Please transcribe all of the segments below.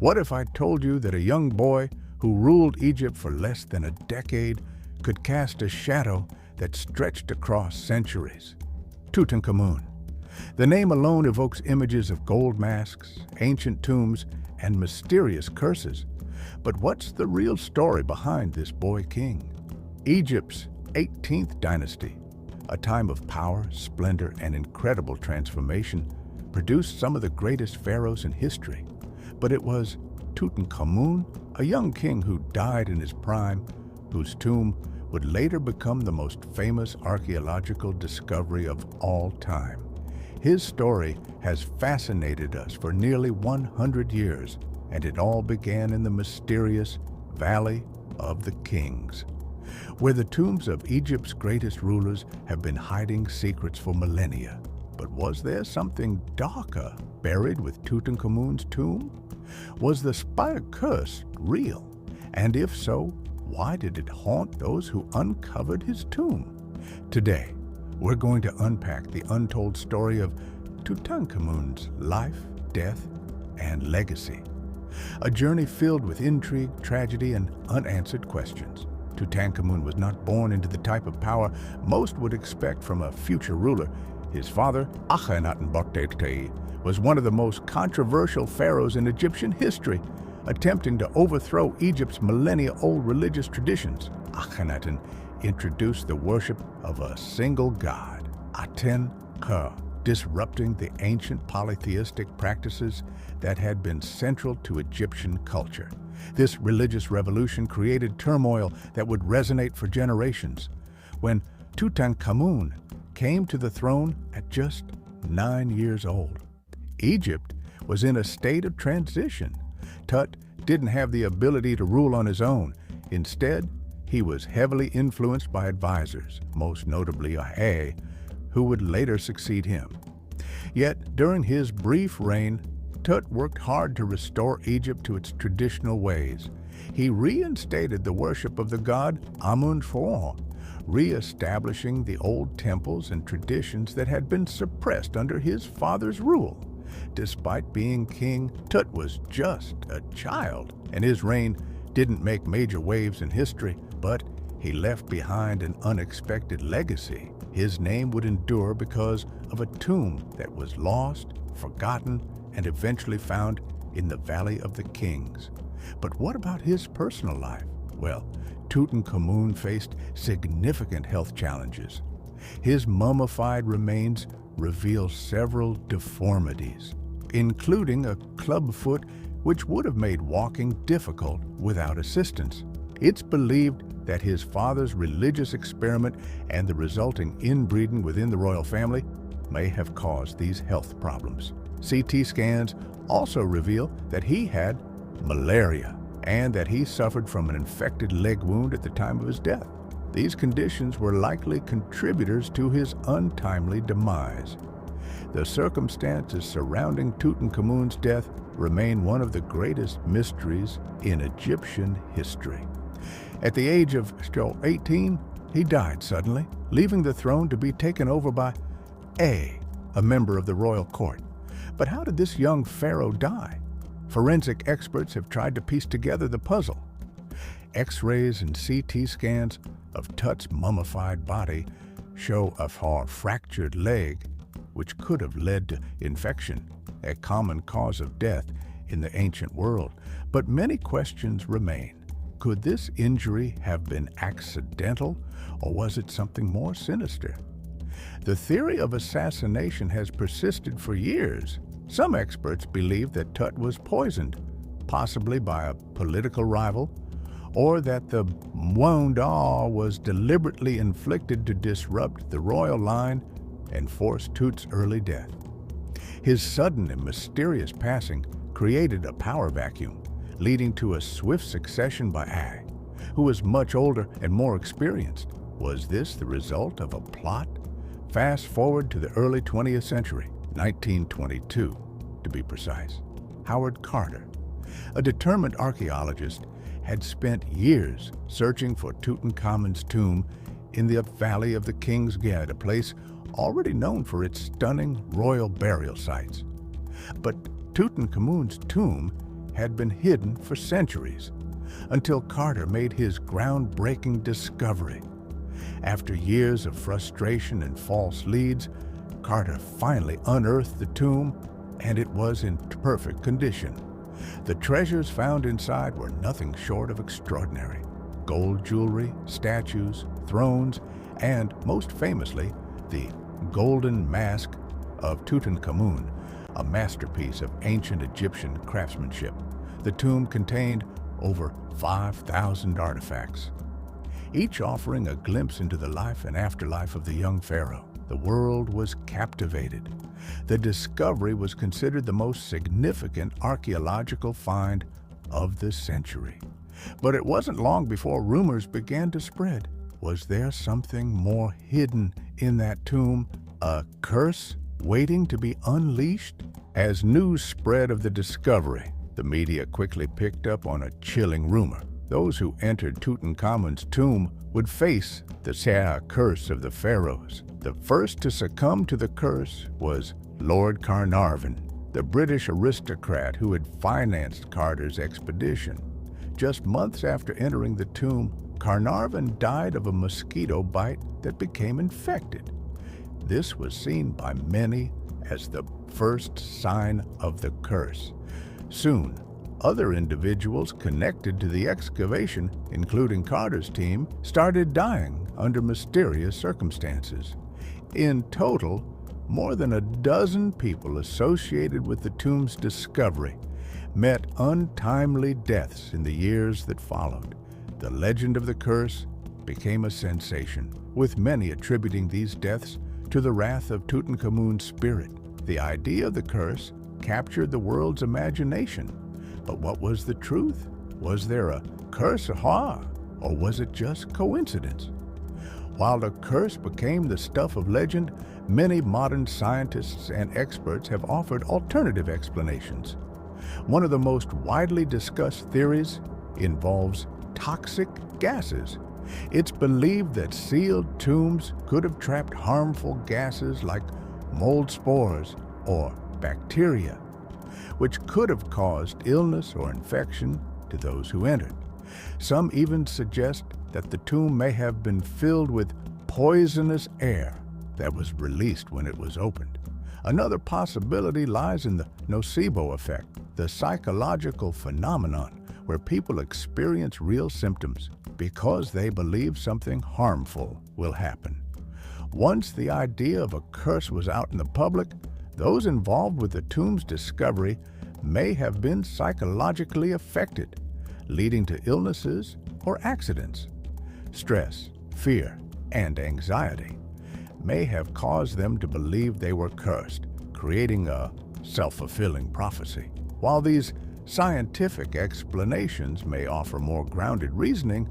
What if I told you that a young boy who ruled Egypt for less than a decade could cast a shadow that stretched across centuries? Tutankhamun. The name alone evokes images of gold masks, ancient tombs, and mysterious curses. But what's the real story behind this boy king? Egypt's 18th dynasty, a time of power, splendor, and incredible transformation, produced some of the greatest pharaohs in history. But it was Tutankhamun, a young king who died in his prime, whose tomb would later become the most famous archaeological discovery of all time. His story has fascinated us for nearly 100 years, and it all began in the mysterious Valley of the Kings, where the tombs of Egypt's greatest rulers have been hiding secrets for millennia. But was there something darker buried with Tutankhamun's tomb? Was the spire curse real? And if so, why did it haunt those who uncovered his tomb? Today, we're going to unpack the untold story of Tutankhamun's life, death, and legacy. A journey filled with intrigue, tragedy, and unanswered questions. Tutankhamun was not born into the type of power most would expect from a future ruler. His father, Akhenaten, was one of the most controversial pharaohs in Egyptian history, attempting to overthrow Egypt's millennia-old religious traditions. Akhenaten introduced the worship of a single god, Aten-Ka, disrupting the ancient polytheistic practices that had been central to Egyptian culture. This religious revolution created turmoil that would resonate for generations. When Tutankhamun came to the throne at just 9 years old, Egypt was in a state of transition. Tut didn't have the ability to rule on his own. Instead, he was heavily influenced by advisors, most notably Aa, who would later succeed him. Yet, during his brief reign, Tut worked hard to restore Egypt to its traditional ways. He reinstated the worship of the god Amun-Ra, re-establishing the old temples and traditions that had been suppressed under his father's rule. Despite being king, Tut was just a child, and his reign didn't make major waves in history, but he left behind an unexpected legacy. His name would endure because of a tomb that was lost, forgotten, and eventually found in the Valley of the Kings. But what about his personal life? Well, Tutankhamun faced significant health challenges. His mummified remains reveal several deformities, including a clubfoot which would have made walking difficult without assistance. It's believed that his father's religious experiment and the resulting inbreeding within the royal family may have caused these health problems. CT scans also reveal that he had malaria and that he suffered from an infected leg wound at the time of his death. These conditions were likely contributors to his untimely demise. The circumstances surrounding Tutankhamun's death remain one of the greatest mysteries in Egyptian history. At the age of 18, he died suddenly, leaving the throne to be taken over by a member of the royal court. But how did this young pharaoh die? Forensic experts have tried to piece together the puzzle. X-rays and CT scans of Tut's mummified body show a fractured leg, which could have led to infection, a common cause of death in the ancient world. But many questions remain. Could this injury have been accidental, or was it something more sinister? The theory of assassination has persisted for years. Some experts believe that Tut was poisoned, possibly by a political rival, or that the wound was deliberately inflicted to disrupt the royal line and force Tut's early death. His sudden and mysterious passing created a power vacuum, leading to a swift succession by Aa, who was much older and more experienced. Was this the result of a plot? Fast forward to the early 20th century, 1922 to be precise. Howard Carter, a determined archaeologist, had spent years searching for Tutankhamun's tomb in the Valley of the Kings, a place already known for its stunning royal burial sites. But Tutankhamun's tomb had been hidden for centuries, until Carter made his groundbreaking discovery. After years of frustration and false leads, Carter finally unearthed the tomb, and it was in perfect condition. The treasures found inside were nothing short of extraordinary. Gold jewelry, statues, thrones, and, most famously, the golden mask of Tutankhamun, a masterpiece of ancient Egyptian craftsmanship. The tomb contained over 5,000 artifacts, each offering a glimpse into the life and afterlife of the young pharaoh. The world was captivated. The discovery was considered the most significant archaeological find of the century. But it wasn't long before rumors began to spread. Was there something more hidden in that tomb? A curse waiting to be unleashed? As news spread of the discovery, the media quickly picked up on a chilling rumor. Those who entered Tutankhamun's tomb would face the curse of the pharaohs. The first to succumb to the curse was Lord Carnarvon, the British aristocrat who had financed Carter's expedition. Just months after entering the tomb, Carnarvon died of a mosquito bite that became infected. This was seen by many as the first sign of the curse. Soon, other individuals connected to the excavation, including Carter's team, started dying under mysterious circumstances. In total, more than a dozen people associated with the tomb's discovery met untimely deaths in the years that followed. The legend of the curse became a sensation, with many attributing these deaths to the wrath of Tutankhamun's spirit. The idea of the curse captured the world's imagination. But what was the truth? Was there a curse, or was it just coincidence? While the curse became the stuff of legend, many modern scientists and experts have offered alternative explanations. One of the most widely discussed theories involves toxic gases. It's believed that sealed tombs could have trapped harmful gases like mold spores or bacteria, which could have caused illness or infection to those who entered. Some even suggest that the tomb may have been filled with poisonous air that was released when it was opened. Another possibility lies in the nocebo effect, the psychological phenomenon where people experience real symptoms because they believe something harmful will happen. Once the idea of a curse was out in the public, those involved with the tomb's discovery may have been psychologically affected, leading to illnesses or accidents. Stress, fear, and anxiety may have caused them to believe they were cursed, creating a self-fulfilling prophecy. While these scientific explanations may offer more grounded reasoning,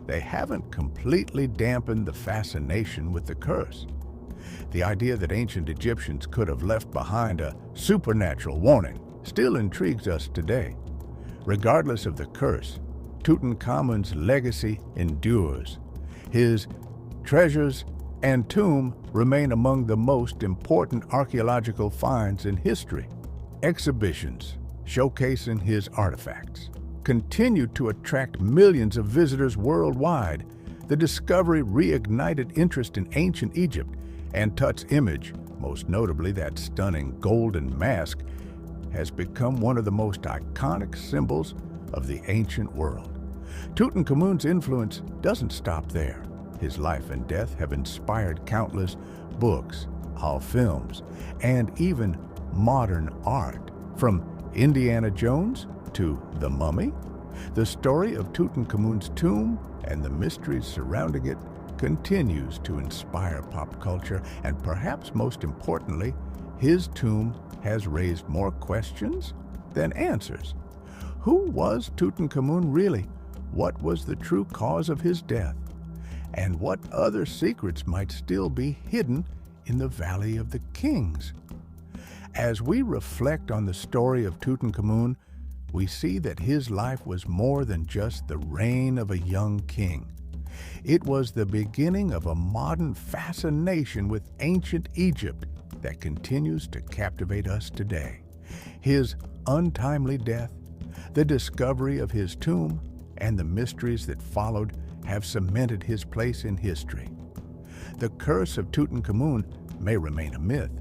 they haven't completely dampened the fascination with the curse. The idea that ancient Egyptians could have left behind a supernatural warning still intrigues us today. Regardless of the curse, Tutankhamun's legacy endures. His treasures and tomb remain among the most important archaeological finds in history. Exhibitions showcasing his artifacts continue to attract millions of visitors worldwide. The discovery reignited interest in ancient Egypt, and Tut's image, most notably that stunning golden mask, has become one of the most iconic symbols of the ancient world. Tutankhamun's influence doesn't stop there. His life and death have inspired countless books, films, and even modern art. From Indiana Jones to The Mummy, the story of Tutankhamun's tomb and the mysteries surrounding it continues to inspire pop culture, and perhaps most importantly, his tomb has raised more questions than answers. Who was Tutankhamun really? What was the true cause of his death? And what other secrets might still be hidden in the Valley of the Kings? As we reflect on the story of Tutankhamun, we see that his life was more than just the reign of a young king. It was the beginning of a modern fascination with ancient Egypt that continues to captivate us today. His untimely death, The discovery of his tomb and the mysteries that followed have cemented his place in history. The curse of Tutankhamun may remain a myth,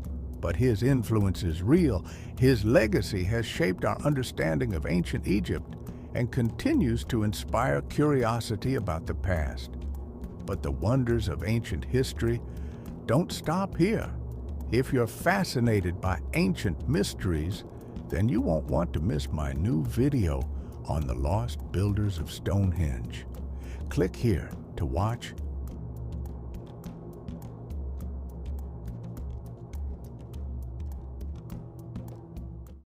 but his influence is real. His legacy has shaped our understanding of ancient Egypt and continues to inspire curiosity about the past. But the wonders of ancient history don't stop here. If you're fascinated by ancient mysteries, then you won't want to miss my new video on the lost builders of Stonehenge. Click here to watch